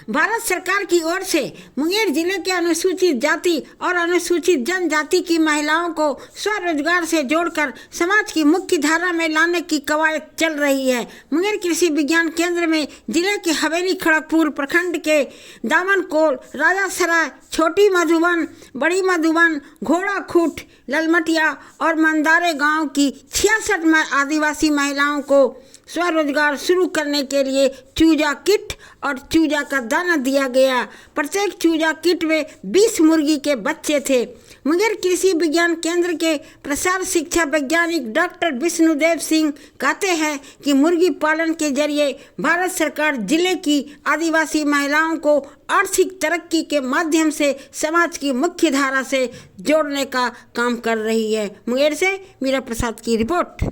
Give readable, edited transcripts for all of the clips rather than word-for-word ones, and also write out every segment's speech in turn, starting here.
भारत सरकार की ओर से मुंगेर जिले के अनुसूचित जाति और अनुसूचित जनजाति की महिलाओं को स्वरोजगार से जोड़कर समाज की मुख्य धारा में लाने की कवायद चल रही है। मुंगेर कृषि विज्ञान केंद्र में जिले के हवेली खड़गपुर प्रखंड के दामनकोल, राजासराय, छोटी मधुबन, बड़ी मधुबन, घोड़ाखूट, ललमटिया और मंदारे गांव की 66 आदिवासी महिलाओं को स्वरोजगार शुरू करने के लिए चूजा किट और चूजा का दाना दिया गया। प्रत्येक चूजा किट में 20 मुर्गी के बच्चे थे। मुंगेर कृषि विज्ञान केंद्र के प्रसार शिक्षा वैज्ञानिक डॉक्टर विष्णुदेव सिंह कहते हैं कि मुर्गी पालन के जरिए भारत सरकार जिले की आदिवासी महिलाओं को आर्थिक तरक्की के माध्यम से समाज की मुख्य धारा से जोड़ने का काम कर रही है। मुंगेर से मीरा प्रसाद की रिपोर्ट।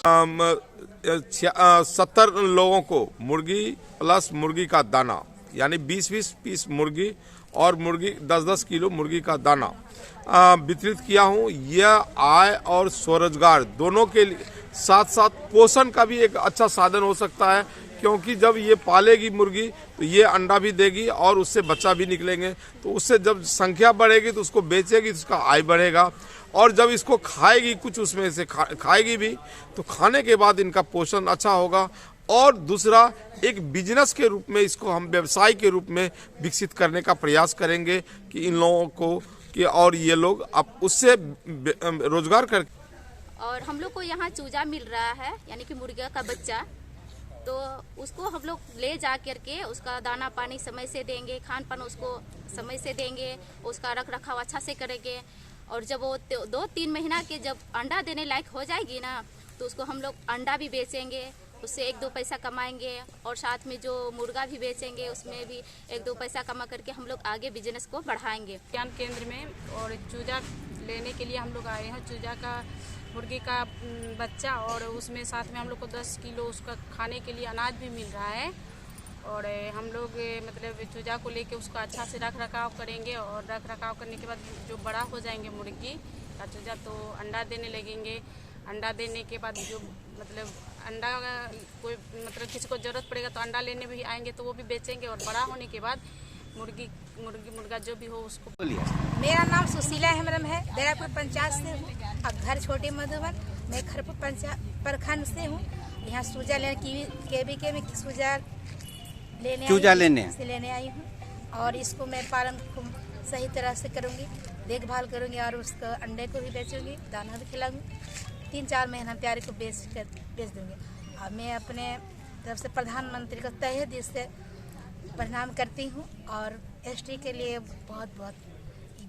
आ, 70 लोगों को मुर्गी प्लस मुर्गी का दाना यानी 20-20 पीस मुर्गी और मुर्गी 10-10 किलो मुर्गी का दाना वितरित किया हूँ। यह आय और स्वरोजगार दोनों के साथ साथ पोषण का भी एक अच्छा साधन हो सकता है, क्योंकि जब ये पालेगी मुर्गी तो ये अंडा भी देगी और उससे बच्चा भी निकलेंगे, तो उससे जब संख्या बढ़ेगी तो उसको बेचेगी तो उसका आय बढ़ेगा, और जब इसको खाएगी कुछ उसमें से खाएगी भी तो खाने के बाद इनका पोषण अच्छा होगा। और दूसरा एक बिजनेस के रूप में इसको हम व्यवसाय के रूप में विकसित करने का प्रयास करेंगे कि इन लोगों को कि और ये लोग अब उससे रोजगार कर। और हम लोग को यहाँ चूजा मिल रहा है यानी कि मुर्गा का बच्चा, तो उसको हम लोग ले जा करके उसका दाना पानी समय से देंगे, खान पान उसको समय से देंगे, उसका रख रखाव अच्छा से करेंगे, और जब वो 2-3 महीना के जब अंडा देने लायक हो जाएगी ना तो उसको हम लोग अंडा भी बेचेंगे, उससे 1-2 पैसा कमाएंगे, और साथ में जो मुर्गा भी बेचेंगे उसमें भी 1-2 पैसा कमा करके हम लोग आगे बिजनेस को बढ़ाएंगे। विज्ञान केंद्र में और चूजा लेने के लिए हम लोग आए हैं। चूजा का मुर्गी का बच्चा और उसमें साथ में हम लोग को 10 किलो उसका खाने के लिए अनाज भी मिल रहा है, और हम लोग मतलब चूजा को लेके उसका अच्छा से रख रखाव करेंगे, और रख रखाव करने के बाद जो बड़ा हो जाएंगे मुर्गी का चूजा तो अंडा देने लगेंगे। अंडा देने के बाद जो मतलब अंडा कोई मतलब किसी को ज़रूरत पड़ेगा तो अंडा लेने भी आएंगे तो वो भी बेचेंगे, और बड़ा होने के बाद मुर्गा जो भी हो उसको। मेरा नाम सुशीला हेम्ब्रम है, दयापुर पंचायत से हूँ। अब घर छोटे मधुबन, मैं खड़गपुर पंचायत प्रखंड से हूँ। यहाँ चूजा केबीके में चूजा लेने आई हूँ, और इसको मैं पालन खूब सही तरह से करूँगी, देखभाल करूँगी, और उसको अंडे को भी बेचूँगी, दाना भी खिलाऊँगी। 3-4 महीना प्यारे को बेच दूँगी। और मैं अपने तरफ से प्रधानमंत्री को तहे दिल से प्रणाम करती हूँ, और एसटी के लिए बहुत बहुत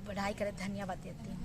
बधाई कर धन्यवाद देती हूँ।